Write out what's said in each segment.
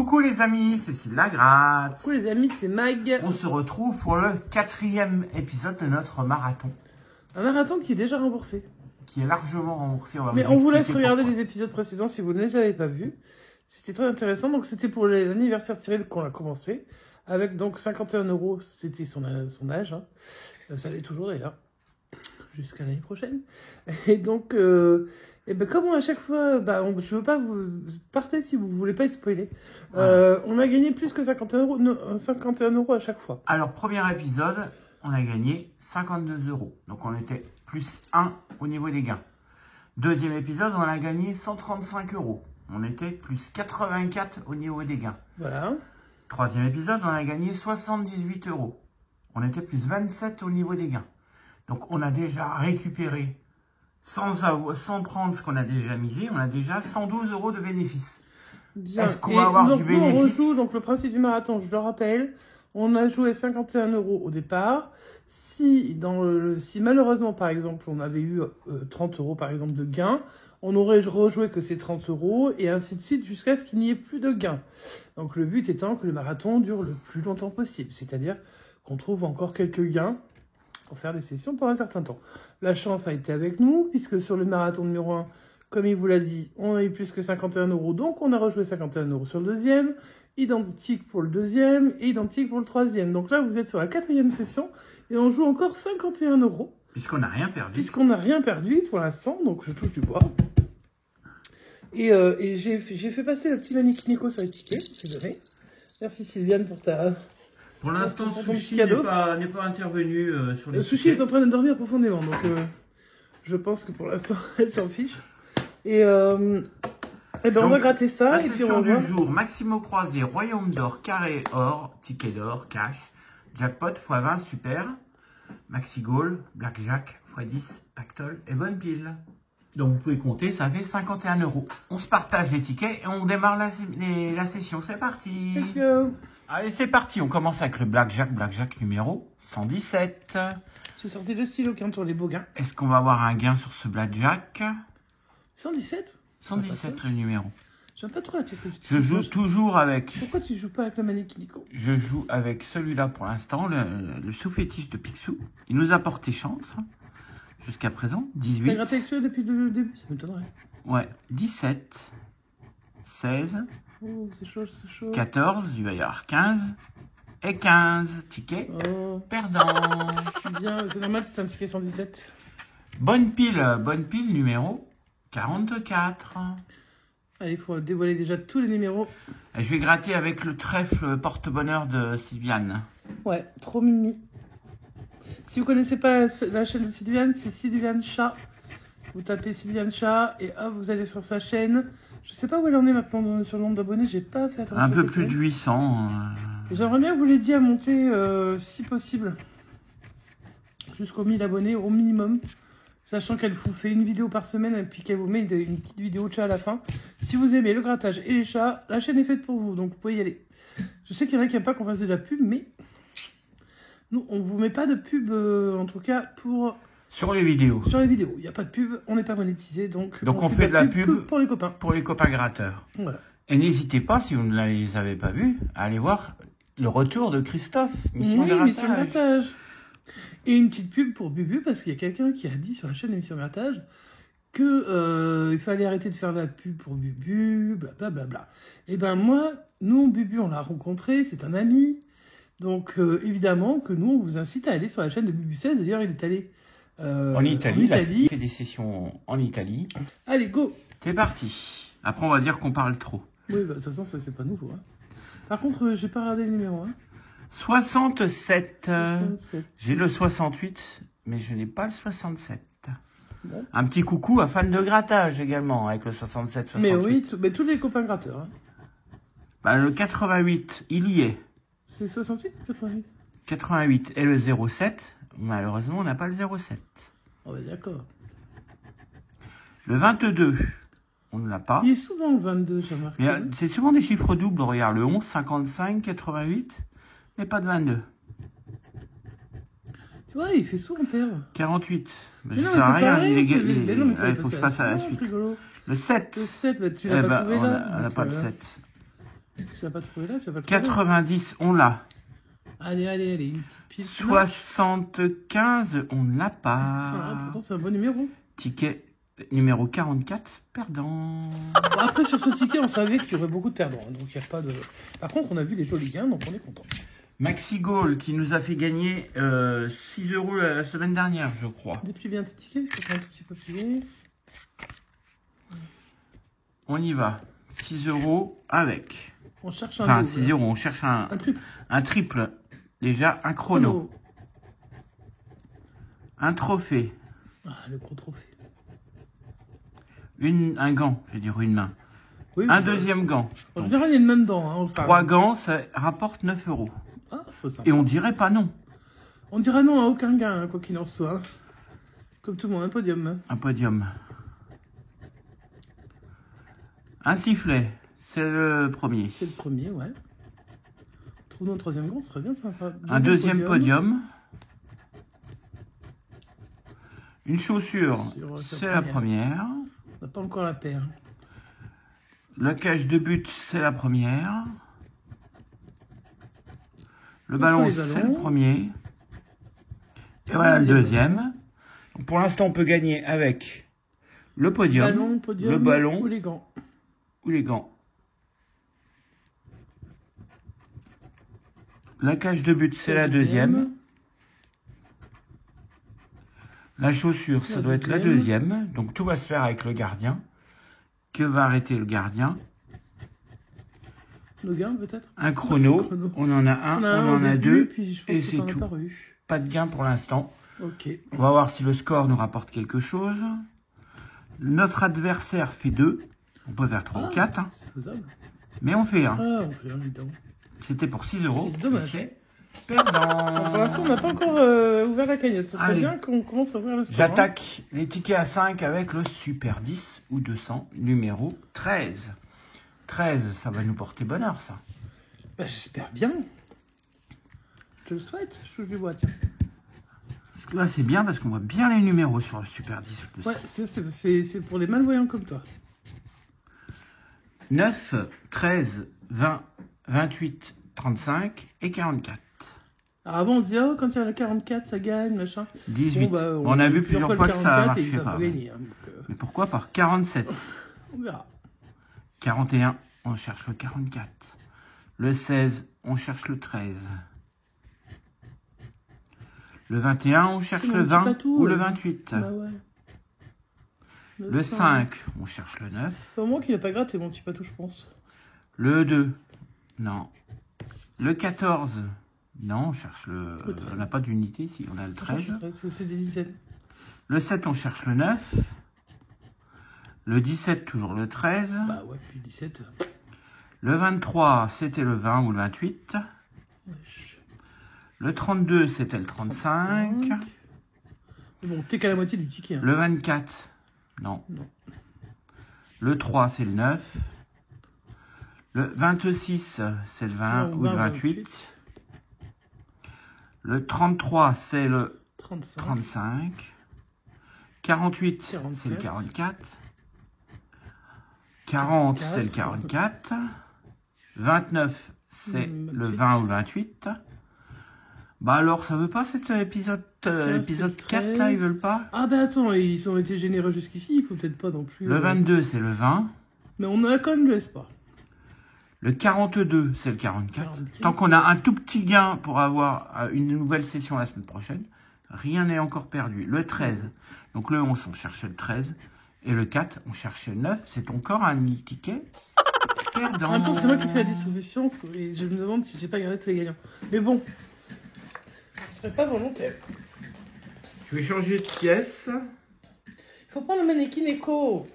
Coucou les amis, c'est Cécile Lagratte. Coucou les amis, c'est Mag. On se retrouve pour le 4e épisode de notre marathon. Un marathon qui est déjà remboursé. Qui est largement remboursé. Mais on vous laisse regarder les épisodes précédents si vous ne les avez pas vus. C'était très intéressant. Donc c'était pour l'anniversaire de Cyril qu'on a commencé. Avec donc 51 €, c'était son âge. Hein. Ça l'est toujours d'ailleurs. Jusqu'à l'année prochaine. Et donc, comme à chaque fois, je veux pas vous partez si vous voulez pas être spoilé. Ouais. On a gagné plus que 51 € à chaque fois. Alors, premier épisode, on a gagné 52 €. Donc, on était plus 1 au niveau des gains. Deuxième épisode, on a gagné 135 €. On était plus 84 au niveau des gains. Voilà. Troisième épisode, on a gagné 78 €. On était plus 27 au niveau des gains. Donc, on a déjà récupéré, sans prendre ce qu'on a déjà misé, on a déjà 112 € de bénéfices. Est-ce qu'on va avoir du bénéfice? On rejoue, donc le principe du marathon, je le rappelle, on a joué 51 € au départ. Si malheureusement, par exemple, on avait eu 30 € par exemple de gains, on aurait rejoué que ces 30 € et ainsi de suite jusqu'à ce qu'il n'y ait plus de gains. Donc le but étant que le marathon dure le plus longtemps possible, c'est-à-dire qu'on trouve encore quelques gains pour faire des sessions pour un certain temps. La chance a été avec nous, puisque sur le marathon numéro 1, comme il vous l'a dit, on a eu plus que 51 €, donc on a rejoué 51 € sur le deuxième, identique pour le deuxième, et identique pour le troisième. Donc là, vous êtes sur la 4e session, et on joue encore 51 €. Puisqu'on n'a rien perdu. Puisqu'on n'a rien perdu pour l'instant, donc je touche du bois. Et j'ai fait passer le petit Manic Nico sur les tickets, c'est donné. Merci Sylviane pour ta... Pour l'instant, Sushi n'est pas intervenu sur les Sushi est en train de dormir profondément, donc je pense que pour l'instant, elle s'en fiche. Et donc, on va gratter ça. La et puis session on du jour, Maximo Croisé, Royaume d'or, Carré or, Ticket d'or, Cash, Jackpot x20 super, Maxi Goal, Blackjack x10, Pactole et Bonne Pile. Donc vous pouvez compter, ça fait 51 €. On se partage les tickets et on démarre la session. C'est parti. Allez, c'est parti. On commence avec le Blackjack numéro 117. J'ai sorti le stylo qui entoure les beaux gains. Est-ce qu'on va avoir un gain sur ce Blackjack? 117 117 le numéro. J'aime pas trop la pièce que tu Je joue toujours avec... Pourquoi tu joues pas avec le Manic Nico? Je joue avec celui-là pour l'instant, le sous-fétiche de Picsou. Il nous a porté chance. Jusqu'à présent, 18. T'as gratté avec celui depuis le début, ça m'étonnerait. Ouais, 17, 16, oh, c'est chaud, c'est chaud. 14, il va y avoir 15, et 15 tickets perdants. C'est bien, c'est normal, c'est un ticket 117. Bonne pile numéro 44. Allez, il faut dévoiler déjà tous les numéros. Et je vais gratter avec le trèfle porte-bonheur de Sylviane. Ouais, trop mimi. Si vous connaissez pas la chaîne de Sylviane, c'est Sylviane Chat. Vous tapez Sylviane Chat et hop, vous allez sur sa chaîne. Je sais pas où elle en est maintenant sur le nombre d'abonnés, j'ai pas fait attention. Un peu plus de 800. J'aimerais bien que vous l'aidiez à monter, si possible, jusqu'aux 1000 abonnés au minimum. Sachant qu'elle vous fait une vidéo par semaine et puis qu'elle vous met une petite vidéo de chat à la fin. Si vous aimez le grattage et les chats, la chaîne est faite pour vous, donc vous pouvez y aller. Je sais qu'il y en a qui n'aiment pas qu'on fasse de la pub, mais... nous, on ne vous met pas de pub, en tout cas, pour... Sur les vidéos. Sur les vidéos. Il n'y a pas de pub, on n'est pas monétisé, donc on fait de la pub pour les copains. Pour les copains gratteurs. Voilà. Et n'hésitez pas, si vous ne les avez pas vus, à aller voir le retour de Christophe. Mission Grattage. Et une petite pub pour Bubu, parce qu'il y a quelqu'un qui a dit sur la chaîne Mission Grattage que il fallait arrêter de faire la pub pour Bubu, blablabla. Et ben moi, Bubu, on l'a rencontré, c'est un ami. Donc, évidemment, que nous, on vous incite à aller sur la chaîne de Bubu 16. D'ailleurs, il est allé en Italie. Il a fait des sessions en Italie. Allez, go! C'est parti. Après, on va dire qu'on parle trop. Oui, de toute façon, ça, c'est pas nouveau. Hein. Par contre, j'ai pas regardé le numéro. Hein. 67. J'ai le 68, mais je n'ai pas le 67. Bon. Un petit coucou à fan de grattage également, avec le 67-68. Mais oui, mais tous les copains gratteurs. Hein. Le 88, il y est. C'est 68 ou 88? 88 et le 07, malheureusement, on n'a pas le 07. Oh, d'accord. Le 22, on ne l'a pas. Il est souvent le 22, j'ai remarqué. C'est souvent des chiffres doubles, regarde, le 11, 55, 88, mais pas de 22. Tu vois, il fait souvent perdre. 48. Mais non, ça sert à rien. Il faut que je passe à la suite. Rigolo. Le 7. Le 7, bah, tu l'as pas trouvé là. On n'a pas le 7. Tu n'as pas trouvé là, tu n'as pas trouvé. 90, on l'a. Allez, allez, allez, une petite pile. 75, on ne l'a pas. Ah, pourtant, c'est un bon numéro. Ticket numéro 44, perdant. Bon, après, sur ce ticket, on savait qu'il y aurait beaucoup de perdants. Donc, il n'y a pas de... Par contre, on a vu les jolis gains, donc on est content. Maxi Goal qui nous a fait gagner 6 € la semaine dernière, je crois. Déplie bien tes tickets, il faut un tout petit peu plier. On y va. 6 € avec. On cherche un Enfin, double. 6 €, on cherche Un triple. un triple. Déjà, un chrono. Un trophée. Ah, le gros trophée. Un gant, je veux dire une main. Oui, Un deuxième gant. En général, il y a une main dedans. Hein, 3 gants, ça rapporte 9 €. Ah, c'est ça. Et on dirait pas non. On dira non à aucun gain, hein, quoi qu'il en soit. Comme tout le monde, un podium. Un podium. Un sifflet, c'est le premier. C'est le premier, ouais. Trouve-nous un troisième gant, ce serait bien sympa. Un deuxième podium. Une chaussure, c'est la première. On n'a pas encore la paire. Le cache de but, c'est la première. Le ballon, c'est le premier. Et voilà le deuxième. Donc pour l'instant, on peut gagner avec le podium, le ballon ou les gants. La cage de but, c'est la deuxième. La chaussure, ça doit être la deuxième. Donc tout va se faire avec le gardien. Que va arrêter le gardien? Le gain, peut-être? Un chrono. On en a un, on en a deux. Et c'est tout. Pas de gain pour l'instant. Ok. On va voir si le score nous rapporte quelque chose. Notre adversaire fait 2. On peut faire 3 ou 4. Hein. C'est faisable. Mais on fait 1. Ah, on fait 1, évidemment. C'était pour 6 €. C'est dommage. Perdant. Pour l'instant, on n'a pas encore ouvert la cagnotte. Ça serait bien qu'on commence à ouvrir le score. J'attaque les tickets à 5 avec le Super 10 ou 200, numéro 13. 13, ça va nous porter bonheur, ça. Bah, j'espère bien. Je te le souhaite. Je touche du bois, tiens. Là, c'est bien parce qu'on voit bien les numéros sur le Super 10 ou 200. Ouais, c'est pour les malvoyants comme toi. 9, 13, 20, 28, 35 et 44. Alors avant, on disait, oh, quand il y a le 44, ça gagne, machin. 18. Bon, bah, on a vu plusieurs fois que ça marchait pas. Gagné, hein, mais pourquoi par 47? On verra. 41, on cherche le 44. Le 16, on cherche le 13. Le 21, on cherche le 20 ou le 28. Bah ouais. Le 5, on cherche le 9. C'est au moins qu'il n'a pas gratté mon petit patou, je pense. Le 2, non. Le 14, non, on cherche le... On n'a pas d'unité ici, on a le 13. C'est des dizaines. Le 7, on cherche le 9. Le 17, toujours le 13. Bah ouais, puis le 17. Le 23, c'était le 20 ou le 28. Wesh. Le 32, c'était le 35. Bon, t'es qu'à la moitié du ticket. Hein. Le 24, non. Le 3, c'est le 9. Le 26, c'est le 20 ou le 28. Le 33, c'est le 35. 48, c'est le 44. 40, c'est le 44. 29, c'est le 20 ou le 28. Bah alors, ça veut pas cet épisode 4 là, ils veulent pas? Ah bah attends, ils ont été généreux jusqu'ici, il faut peut-être pas non plus... Le 22, c'est le 20. Mais on a quand même le espoir. Le 42, c'est le 44. Tant qu'on a un tout petit gain pour avoir une nouvelle session la semaine prochaine, rien n'est encore perdu. Le 13, donc le 11, on cherchait le 13. Et le 4, on cherchait le 9. C'est encore un ticket perdant. En même temps, c'est moi qui fais la distribution et je me demande si j'ai pas gardé tous les gagnants. Mais bon, ce serait pas volontaire. Je vais changer de pièce. Il faut prendre le mannequin éco.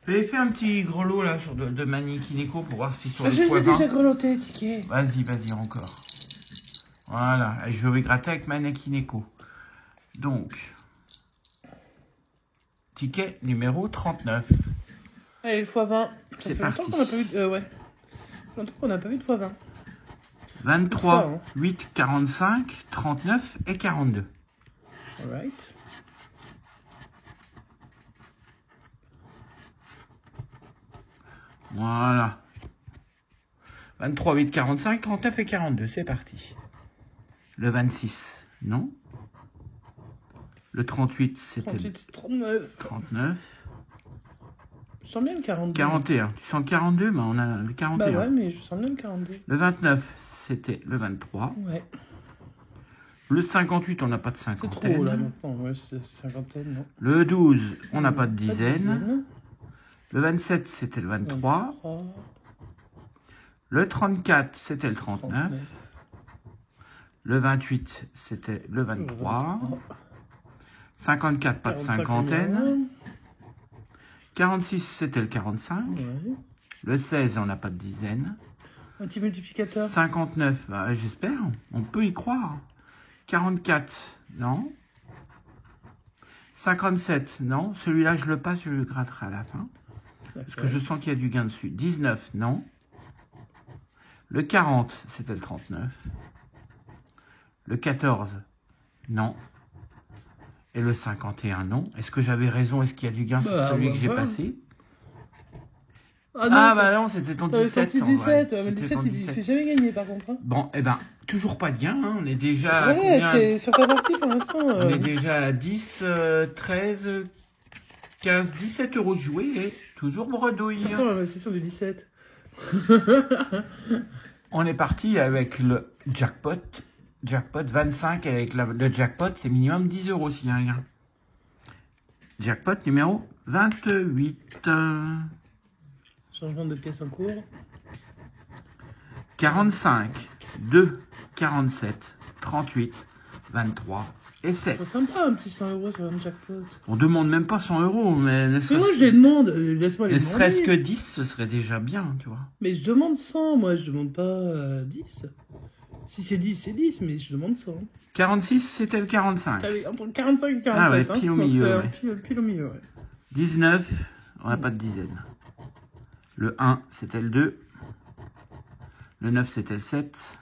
J'avais fait un petit grelot là sur de mannequin éco pour voir si sur le Je point l'ai déjà grelotté les tickets. Vas-y, encore. Voilà, et je vais gratter avec mannequin éco. Donc, ticket numéro 39. Allez, le x20. C'est parti. Longtemps qu'on n'a pas vu ouais. Longtemps qu'on n'a pas vu de x20. 23, Ça, hein. 8, 45, 39 et 42. Alright. Voilà. 23, 8, 45, 39 et 42. C'est parti. Le 26, non. Le 38, c'était 38, c'est 39. 39. Je sens bien le 42. 41. Tu sens le 42, mais on a le 41. Bah ouais, mais je sens bien le 42. Le 29, c'était le 23. Ouais. Le 58, on n'a pas de C'est cinquantaine. trop là maintenant. Ouais, c'est cinquantaine, non. Le 12, on n'a pas de Pas de dizaine. Le 27, c'était le 23. 23, Le 34, c'était le 39. 39. Le 28, c'était le 23. 54, pas de 45, cinquantaine. 46, c'était le 45. Ouais. Le 16, on n'a pas de dizaine. Un petit multiplicateur. 59, bah, j'espère. On peut y croire. 44, non. 57, non. Celui-là, je le passe, je le gratterai à la fin. Parce que je sens qu'il y a du gain dessus. 19, non. Le 40, c'était le 39. Le 14, non. Et le 51, non. Est-ce que j'avais raison? Est-ce qu'il y a du gain sur celui que j'ai passé? Ah bah non, c'était ton 17. C'était 17, ouais. mais C'était 17, ton il 17. fait jamais gagner par contre. Hein. Bon, eh ben, toujours pas de gain. Hein. On est déjà à Ouais, combien? t'es sur ta partie pour l'instant. On est déjà à 10, 13, 15, 17 euros de jouer et toujours bredouille. Attends, c'est sur du 17. On est parti avec le jackpot. Jackpot 25 avec le jackpot, c'est minimum 10 euros s'il y a un gain. Jackpot numéro 28. Changement de pièce en cours. 45, 2, 47, 38, 23 et 7. C'est sympa un petit 100 euros sur un jackpot. On demande même pas 100 euros, mais ne Mais serait-ce moi je les demande, laisse-moi les ne demander. serait-ce que 10, ce serait déjà bien, tu vois. Mais je demande 100, moi je demande pas 10. Si c'est 10, c'est 10, mais je demande 100. 46, c'était le 45. T'avais entre 45 et 47, Ah ouais, hein. pile au Donc milieu, c'est ouais. pile au milieu, ouais. 19, on n'a pas de dizaine. Le 1, c'était le 2. Le 9, c'était le 7.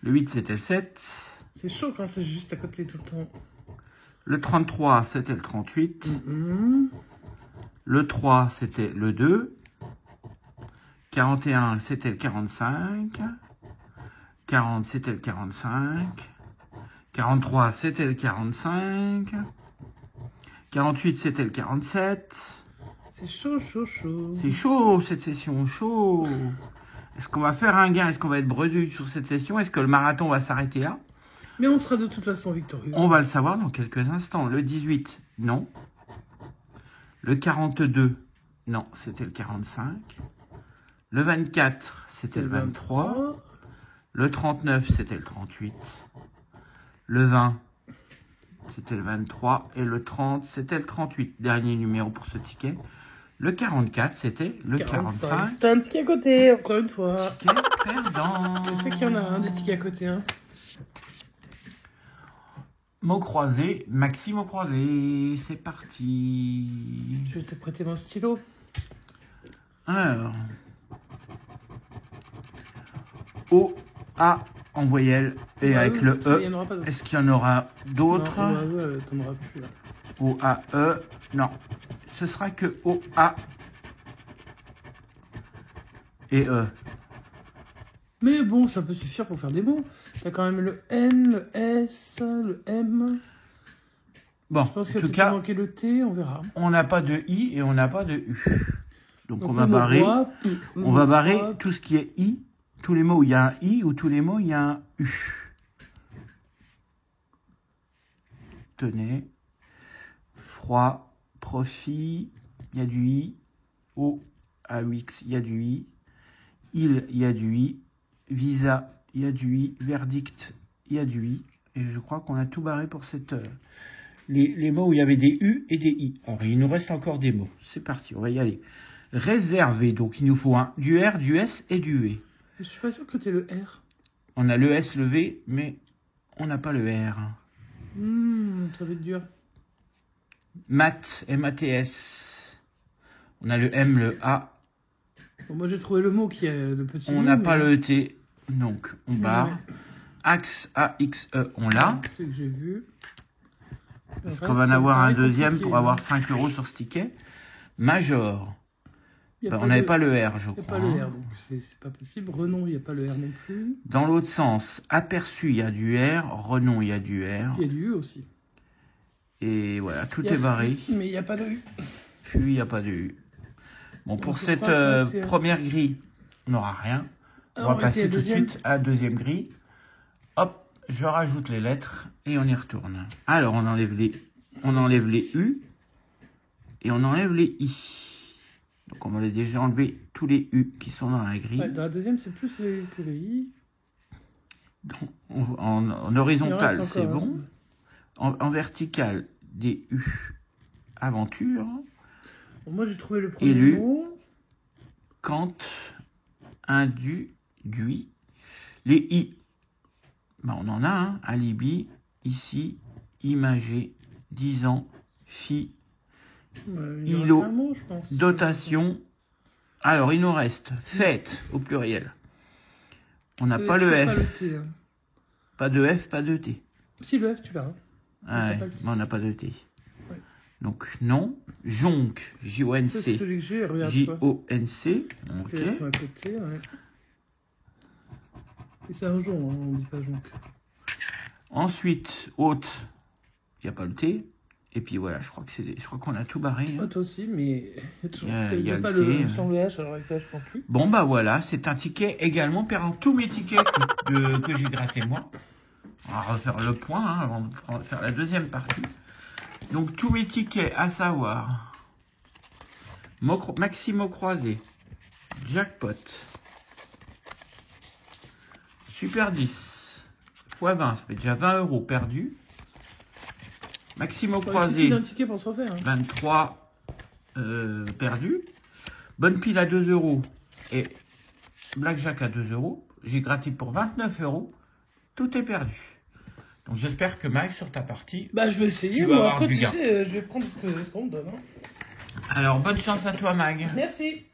Le 8, c'était le 7. C'est chaud quand c'est juste à côté tout le temps. Le 33, c'était le 38. Le 3, c'était le 2. 41, c'était le 45. 40, c'était le 45. 43, c'était le 45. 48, c'était le 47. C'est chaud, chaud, chaud. C'est chaud, cette session, chaud. Est-ce qu'on va faire un gain? Est-ce qu'on va être bredouille sur cette session? Est-ce que le marathon va s'arrêter là? Mais on sera de toute façon victorieux. On va le savoir dans quelques instants. Le 18, non. Le 42, non, c'était le 45. Le 24, c'était le 23. Le 39, c'était le 38. Le 20, c'était le 23. Et le 30, c'était le 38. Dernier numéro pour ce ticket. Le 44, c'était le 45. C'est un ticket à côté, encore une fois. Ticket perdant. Je sais qu'il y en a un des tickets à côté. Hein. Mot croisé, Maxi mot croisé. C'est parti. Je vais te prêter mon stylo. Alors. O, A en voyelle et Bah avec oui, le il y en E. aura pas d'autres. Est-ce qu'il y en aura d'autres? Non, t'en auras plus là. O, A, E. Non. Ce sera que O, A et E. Mais bon, ça peut suffire pour faire des mots. T'as quand même le N, le S, le M. Bon, Je pense en que tout tu cas, manquer le T, on verra. on n'a pas de I et on n'a pas de U. Donc on le va mot barrer. roi, On va barrer roi. tout ce qui est I. Tous les mots où il y a un I ou tous les mots où il y a un U. Tenez. Froid. Profit. Il y a du I. O, A, U, X, il y a du I. Il y a du I. Visa, il y a du I. Verdict, il y a du I. Et je crois qu'on a tout barré pour cette... les mots où il y avait des U et des I. Alors, il nous reste encore des mots. C'est parti, on va y aller. Réservé, donc il nous faut du R, du S et du V. Je suis pas sûr que t'aies le R. On a le S, le V, mais on n'a pas le R. Ça va être dur. Mat, M-A-T-S. On a le M, le A. Bon, moi j'ai trouvé le mot qui est le petit. On n'a pas le T, donc on barre. Ouais. Axe, A-X-E, on l'a. C'est ce que j'ai vu. Est-ce qu'on va en avoir un deuxième pour avoir 5 € sur ce ticket? Major. Il y a Ben, pas on n'avait de- pas le R, je Il n'y a crois. pas le hein. R, donc c'est pas possible. Renom, il n'y a pas le R non plus. Dans l'autre sens, aperçu, il y a du R. Renom, il y a du R. Il y a du U aussi. Et voilà, tout Il y a est barré. Fu, mais il n'y a pas de U. Puis, il n'y a pas de U. Bon, pour je cette crois que c'est- première grille, on n'aura rien. Alors, On va passer essayer tout la de deuxième. suite à la deuxième grille. Hop, je rajoute les lettres et on y retourne. Alors, on enlève les U et on enlève les I. Donc, on va déjà enlever tous les U qui sont dans la grille. Ouais, dans la deuxième, c'est plus les U que les I. Donc, en Il en horizontal, reste c'est encore, bon. En vertical, des U. Aventure. Bon, moi, j'ai trouvé le premier Élu. mot. Kant. Indu. Dui. Les I. Ben, on en a un. Alibi. Ici. Imagé. 10 ans. Fille. Il y aura Îlot. qu'un mot, je pense. Dotation. Alors, il nous reste fête au pluriel. On n'a pas le Toujours F. Pas le T. Hein. Pas de F, pas de T. Si, le F, tu l'as. Hein. Ah ouais, pas le T. mais on n'a pas de T. Ouais. Donc, non. Jonc. C'est J-O-N-C. celui que j'ai, regarde. toi. J-O-N-C. Ok. Ils sont à côté, ouais. Et c'est un jonc, hein, on dit pas jonc. Ensuite, haute. Il n'y a pas le T. Et puis voilà, je crois qu'on a tout barré. hein. Ah, toi aussi, mais Il y a t'as pas le le T, sans le H, alors avec le H non plus. Bon, bah voilà, c'est un ticket également perdant tous mes tickets que j'ai gratté moi. On va refaire le point hein, avant de faire la deuxième partie. Donc, tous mes tickets, à savoir Maximo Croisé, Jackpot, Super 10, x 20, ça fait déjà 20 € perdus. Maximo Il suffit Croisé, d'un ticket pour se refaire. Hein. 23 perdus. Bonne pile à 2 € et Blackjack à 2 €. J'ai gratté pour 29 €. Tout est perdu. Donc j'espère que Mike, sur ta partie... Bah, je vais essayer, Tu vas moi. avoir Après, du tu gain. sais, je vais prendre ce qu'on me donne. Hein. Alors, bonne chance à toi, Mag. Merci.